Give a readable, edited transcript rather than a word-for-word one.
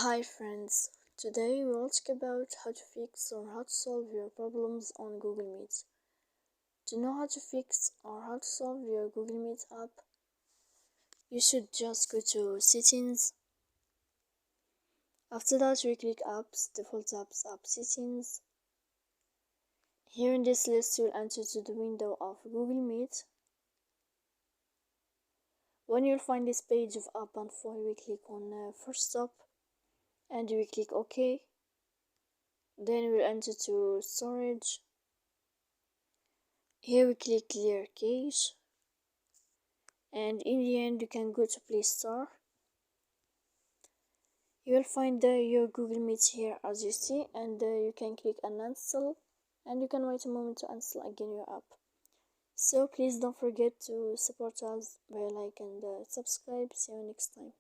Hi friends, today we will talk about how to fix or how to solve your problems on Google Meet. To know how to fix or how to solve your Google Meet app, you should just go to settings. After that we click apps, default apps, app settings. Here in this list you'll enter to the window of Google Meet. When you'll find this page of app info, you will click on first stop and you will click OK. Then we'll enter to storage. Here we click clear cache, and in the end you can go to Play Store. You will find your Google Meet here as you see, and you can click uninstall, and you can wait a moment to install again your app. So please don't forget to support us by like and subscribe. See you next time.